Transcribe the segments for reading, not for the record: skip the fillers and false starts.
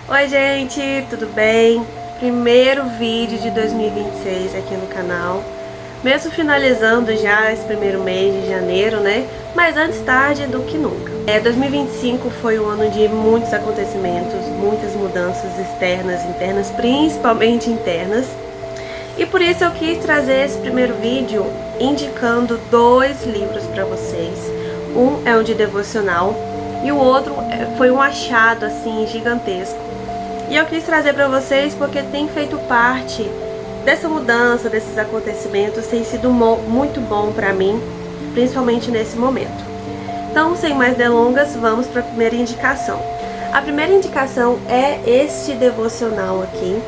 Oi gente, tudo bem? Primeiro vídeo de 2026 aqui no canal. Mesmo finalizando já esse primeiro mês de janeiro, né? Mas antes tarde do que nunca. 2025 foi um ano de muitos acontecimentos, muitas mudanças externas, internas, principalmente internas. E por isso eu quis trazer esse primeiro vídeo indicando dois livros para vocês. Um é um de devocional e o outro foi um achado assim gigantesco. E eu quis trazer para vocês porque tem feito parte dessa mudança, desses acontecimentos, tem sido muito bom para mim, principalmente nesse momento. Então, sem mais delongas, vamos para a primeira indicação. A primeira indicação é este devocional aqui,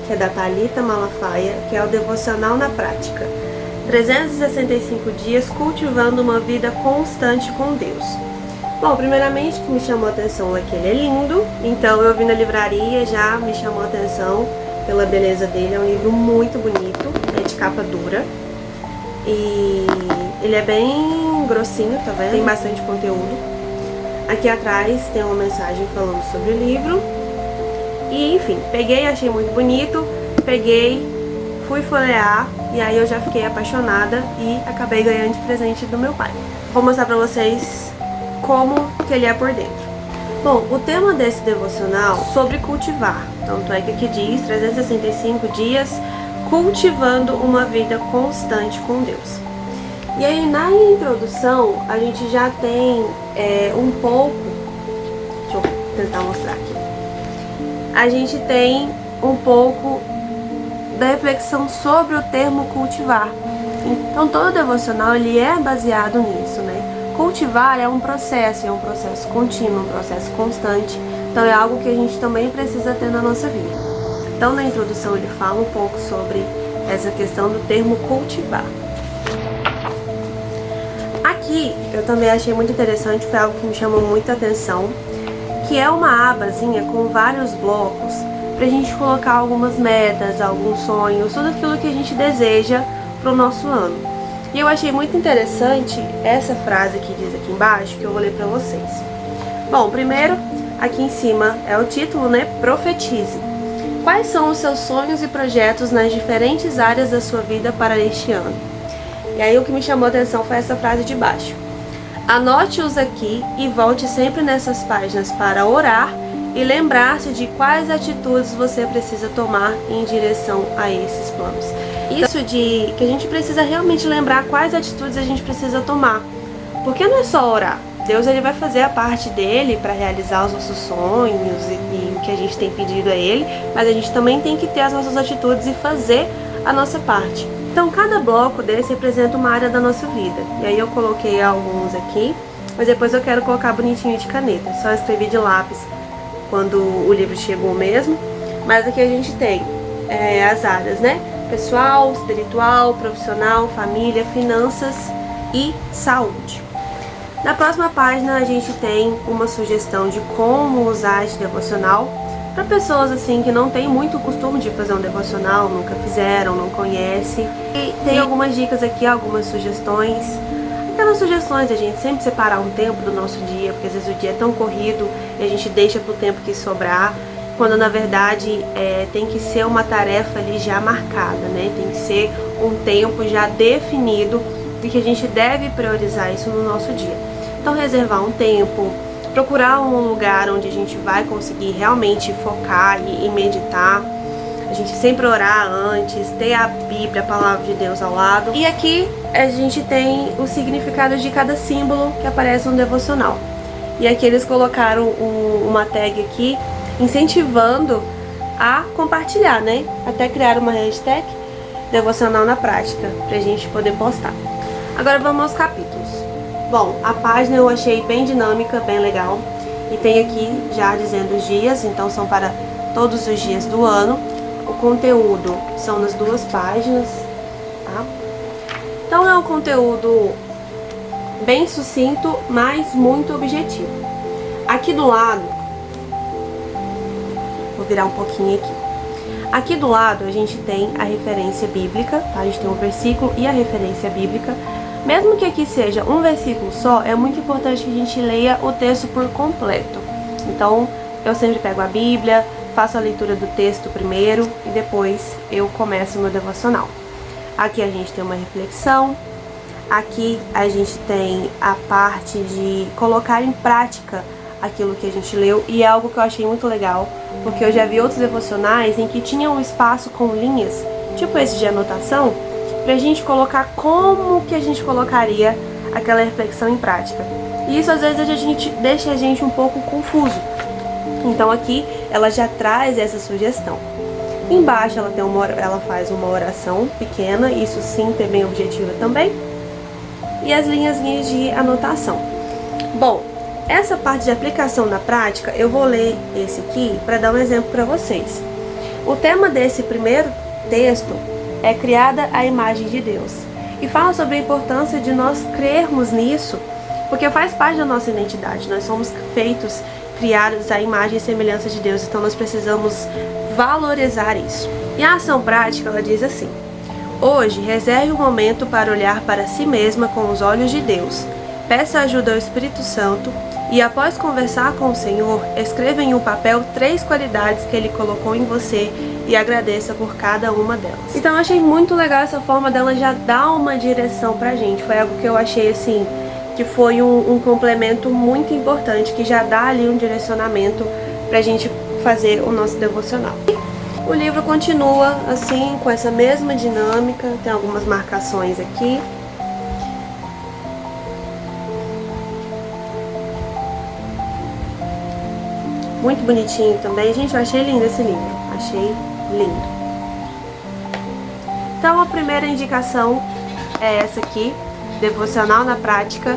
que é da Thalita Malafaia, que é o Devocional na Prática. 365 dias cultivando uma vida constante com Deus. Bom, primeiramente o que me chamou a atenção é que ele é lindo, então eu vi na livraria, já me chamou a atenção pela beleza dele. É um livro muito bonito, é de capa dura e ele é bem grossinho, tá vendo? Tem bastante conteúdo. Aqui atrás tem uma mensagem falando sobre o livro e enfim, peguei, achei muito bonito, fui folhear e aí eu já fiquei apaixonada e acabei ganhando de presente do meu pai. Vou mostrar pra vocês como que ele é por dentro. Bom, o tema desse devocional é sobre cultivar. Tanto é que aqui diz 365 dias cultivando uma vida constante com Deus. E aí na introdução a gente já tem um pouco, deixa eu tentar mostrar aqui. A gente tem um pouco da reflexão sobre o termo cultivar. Então todo devocional ele é baseado nisso, né? Cultivar é um processo contínuo, um processo constante. Então é algo que a gente também precisa ter na nossa vida. Então na introdução ele fala um pouco sobre essa questão do termo cultivar. Aqui eu também achei muito interessante, foi algo que me chamou muita atenção, que é uma abazinha com vários blocos pra gente colocar algumas metas, alguns sonhos, tudo aquilo que a gente deseja pro nosso ano. E eu achei muito interessante essa frase que diz aqui embaixo, que eu vou ler pra vocês. Bom, primeiro, aqui em cima é o título, né? Profetize. Quais são os seus sonhos e projetos nas diferentes áreas da sua vida para este ano? E aí o que me chamou a atenção foi essa frase de baixo. Anote-os aqui e volte sempre nessas páginas para orar e lembrar-se de quais atitudes você precisa tomar em direção a esses planos. Isso de que a gente precisa realmente lembrar quais atitudes a gente precisa tomar. Porque não é só orar. Deus ele vai fazer a parte dele para realizar os nossos sonhos e o que a gente tem pedido a ele, mas a gente também tem que ter as nossas atitudes e fazer a nossa parte. Então cada bloco desse representa uma área da nossa vida. E aí eu coloquei alguns aqui, mas depois eu quero colocar bonitinho de caneta. Só escrevi de lápis quando o livro chegou mesmo. Mas aqui a gente tem as áreas, né? Pessoal, espiritual, profissional, família, finanças e saúde. Na próxima página a gente tem uma sugestão de como usar esse devocional para pessoas assim que não tem muito costume de fazer um devocional, nunca fizeram, não conhecem. E tem algumas dicas aqui, algumas sugestões. Aquelas sugestões, a gente sempre separar um tempo do nosso dia, porque às vezes o dia é tão corrido e a gente deixa pro tempo que sobrar, quando na verdade tem que ser uma tarefa ali já marcada, né? Tem que ser um tempo já definido de que a gente deve priorizar isso no nosso dia. Então reservar um tempo, procurar um lugar onde a gente vai conseguir realmente focar e meditar. A gente sempre orar antes, ter a Bíblia, a Palavra de Deus ao lado. E aqui a gente tem o significado de cada símbolo que aparece no devocional. E aqui eles colocaram uma tag aqui, incentivando a compartilhar, né? Até criar uma hashtag devocional na prática, pra gente poder postar. Agora vamos aos capítulos. Bom, a página eu achei bem dinâmica, bem legal. E tem aqui já dizendo os dias, então são para todos os dias do ano. O conteúdo são nas duas páginas, tá? Então é um conteúdo bem sucinto, mas muito objetivo. Aqui do lado, vou virar um pouquinho aqui. Aqui do lado a gente tem a referência bíblica, tá? A gente tem um versículo e a referência bíblica. Mesmo que aqui seja um versículo só, é muito importante que a gente leia o texto por completo. Então, eu sempre pego a Bíblia, faço a leitura do texto primeiro e depois eu começo o meu devocional. Aqui a gente tem uma reflexão, aqui a gente tem a parte de colocar em prática aquilo que a gente leu, e é algo que eu achei muito legal, porque eu já vi outros devocionais em que tinha um espaço com linhas, tipo esse de anotação, pra gente colocar como que a gente colocaria aquela reflexão em prática. E isso às vezes deixa a gente um pouco confuso. Então aqui ela já traz essa sugestão. Embaixo ela faz uma oração pequena, isso sim é bem objetiva também. E as linhazinhas de anotação. Bom, essa parte de aplicação na prática, eu vou ler esse aqui para dar um exemplo para vocês. O tema desse primeiro texto é criada a imagem de Deus. E fala sobre a importância de nós crermos nisso, porque faz parte da nossa identidade. Nós somos feitos, criados à imagem e semelhança de Deus, então nós precisamos valorizar isso. E a ação prática, ela diz assim: hoje, reserve um momento para olhar para si mesma com os olhos de Deus. Peça ajuda ao Espírito Santo e, após conversar com o Senhor, escreva em um papel 3 qualidades que Ele colocou em você e agradeça por cada uma delas. Então eu achei muito legal essa forma dela já dar uma direção pra gente. Foi algo que eu achei assim, que foi um complemento muito importante, que já dá ali um direcionamento pra gente fazer o nosso devocional. O livro continua assim, com essa mesma dinâmica, tem algumas marcações aqui. Muito bonitinho também. Gente, eu achei lindo esse livro. Achei lindo. Então, a primeira indicação é essa aqui, Devocional na Prática,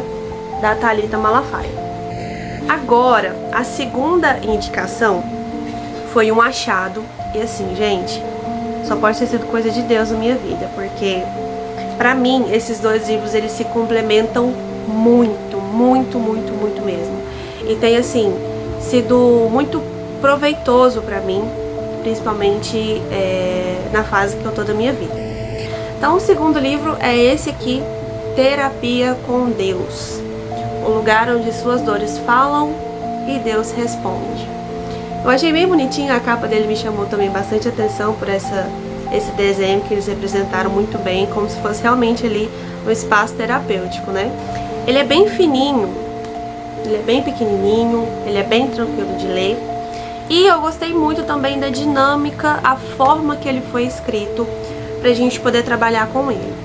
da Thalita Malafaia. Agora, a segunda indicação foi um achado. E assim, gente, só pode ter sido coisa de Deus na minha vida, porque, pra mim, esses 2 livros, eles se complementam muito, muito, muito, muito mesmo. E tem, assim, sido muito proveitoso pra mim, principalmente na fase que eu tô da minha vida. Então, o segundo livro é esse aqui, Terapia com Deus, o lugar onde suas dores falam e Deus responde. Eu achei bem bonitinho, a capa dele me chamou também bastante atenção por esse desenho que eles representaram muito bem, como se fosse realmente ali um espaço terapêutico, né? Ele é bem fininho, ele é bem pequenininho, ele é bem tranquilo de ler. E eu gostei muito também da dinâmica, a forma que ele foi escrito, pra gente poder trabalhar com ele.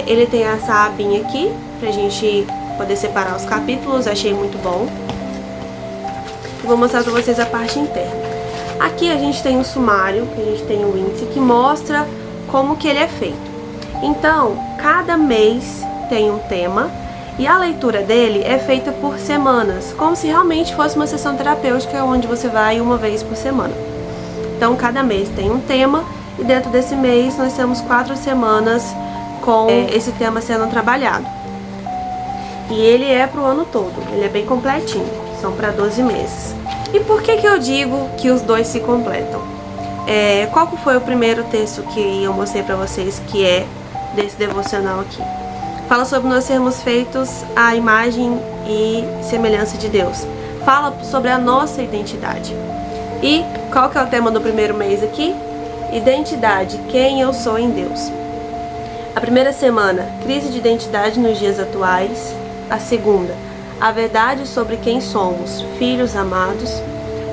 Ele tem essa abinha aqui, pra gente poder separar os capítulos, achei muito bom. Vou mostrar pra vocês a parte interna. Aqui a gente tem um sumário, a gente tem um índice que mostra como que ele é feito. Então, cada mês tem um tema e a leitura dele é feita por semanas, como se realmente fosse uma sessão terapêutica onde você vai uma vez por semana. Então, cada mês tem um tema e dentro desse mês nós temos 4 semanas com esse tema sendo trabalhado. E ele é pro ano todo, ele é bem completinho, são para 12 meses. E por que eu digo que os 2 se completam? Qual que foi o primeiro texto que eu mostrei para vocês que é desse devocional aqui? Fala sobre nós sermos feitos à imagem e semelhança de Deus. Fala sobre a nossa identidade. E qual que é o tema do primeiro mês aqui? Identidade, quem eu sou em Deus. A primeira semana, crise de identidade nos dias atuais. A segunda, a verdade sobre quem somos, filhos amados.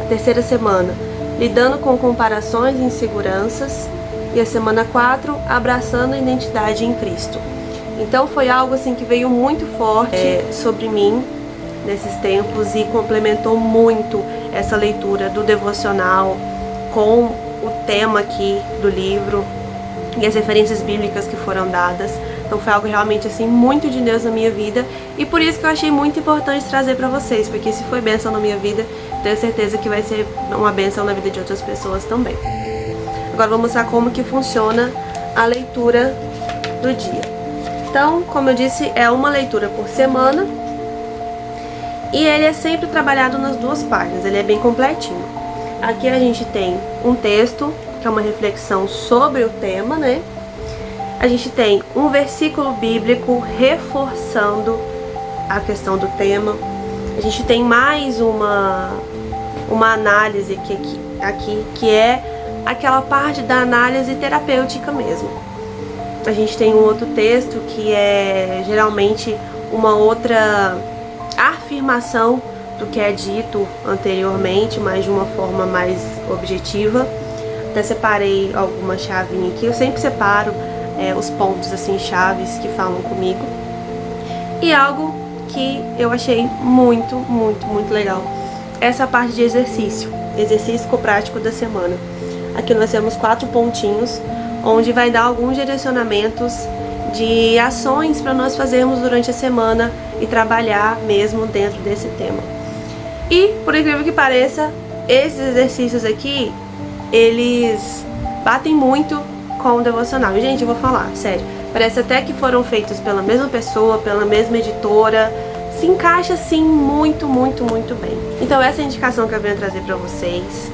A terceira semana, lidando com comparações e inseguranças. E a semana 4, abraçando a identidade em Cristo. Então foi algo assim que veio muito forte sobre mim nesses tempos e complementou muito essa leitura do devocional com o tema aqui do livro e as referências bíblicas que foram dadas. Então foi algo realmente assim muito de Deus na minha vida e por isso que eu achei muito importante trazer pra vocês, porque se foi bênção na minha vida, tenho certeza que vai ser uma bênção na vida de outras pessoas também. Agora vou mostrar como que funciona a leitura do dia. Então, como eu disse, é uma leitura por semana e ele é sempre trabalhado nas 2 páginas, ele é bem completinho. Aqui a gente tem um texto, que é uma reflexão sobre o tema, né? A gente tem um versículo bíblico reforçando a questão do tema. A gente tem mais uma análise aqui, que é aquela parte da análise terapêutica mesmo. A gente tem um outro texto que é geralmente uma outra afirmação do que é dito anteriormente, mas de uma forma mais objetiva. Até separei alguma chavinha aqui, eu sempre separo os pontos assim, chaves que falam comigo. E algo que eu achei muito, muito, muito legal, essa parte de exercício prático da semana. Aqui nós temos 4 pontinhos, onde vai dar alguns direcionamentos de ações para nós fazermos durante a semana e trabalhar mesmo dentro desse tema. E, por incrível que pareça, esses exercícios aqui, eles batem muito com o devocional. E, gente, eu vou falar, sério, parece até que foram feitos pela mesma pessoa, pela mesma editora, se encaixa assim muito, muito, muito bem. Então essa é a indicação que eu venho trazer para vocês.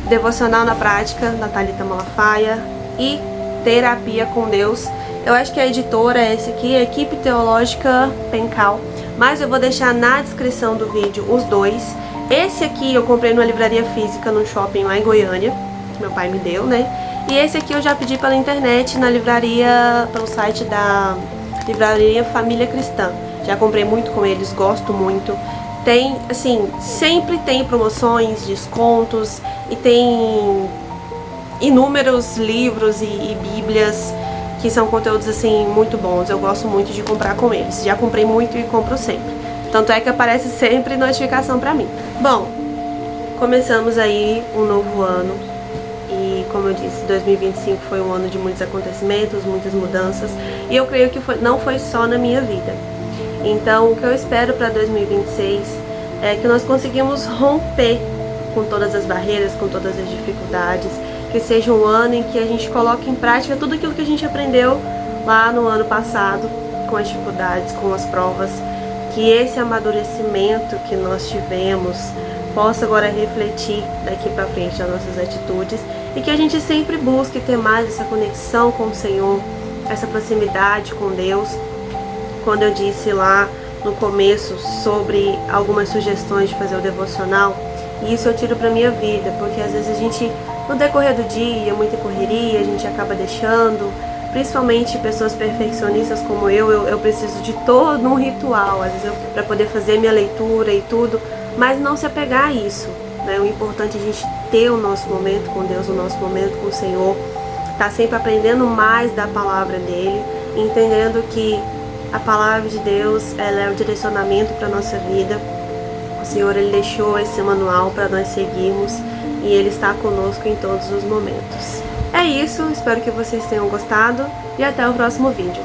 Devocional na prática, da Thalita Malafaia, e Terapia com Deus. Eu acho que a editora é essa aqui, a Equipe Teológica Pencal, mas eu vou deixar na descrição do vídeo os dois. Esse aqui eu comprei numa livraria física no shopping lá em Goiânia, que meu pai me deu, né? E esse aqui eu já pedi pela internet, na livraria, pelo site da livraria Família Cristã. Já comprei muito com eles, gosto muito. Tem, assim, sempre tem promoções, descontos, e tem inúmeros livros e bíblias que são conteúdos, assim, muito bons. Eu gosto muito de comprar com eles. Já comprei muito e compro sempre. Tanto é que aparece sempre notificação pra mim. Bom, começamos aí um novo ano. E, como eu disse, 2025 foi um ano de muitos acontecimentos, muitas mudanças. E eu creio que não foi só na minha vida. Então, o que eu espero para 2026 é que nós conseguimos romper com todas as barreiras, com todas as dificuldades, que seja um ano em que a gente coloque em prática tudo aquilo que a gente aprendeu lá no ano passado, com as dificuldades, com as provas, que esse amadurecimento que nós tivemos possa agora refletir daqui para frente nas nossas atitudes, e que a gente sempre busque ter mais essa conexão com o Senhor, essa proximidade com Deus. Quando eu disse lá no começo sobre algumas sugestões de fazer o devocional, e isso eu tiro pra minha vida, porque às vezes a gente, no decorrer do dia, muita correria, a gente acaba deixando, principalmente pessoas perfeccionistas como eu preciso de todo um ritual, às vezes para poder fazer minha leitura e tudo, mas não se apegar a isso, né? O importante é a gente ter o nosso momento com Deus, o nosso momento com o Senhor, tá sempre aprendendo mais da palavra dele, entendendo que a palavra de Deus, ela é o direcionamento para a nossa vida. O Senhor, Ele deixou esse manual para nós seguirmos e Ele está conosco em todos os momentos. É isso, espero que vocês tenham gostado e até o próximo vídeo.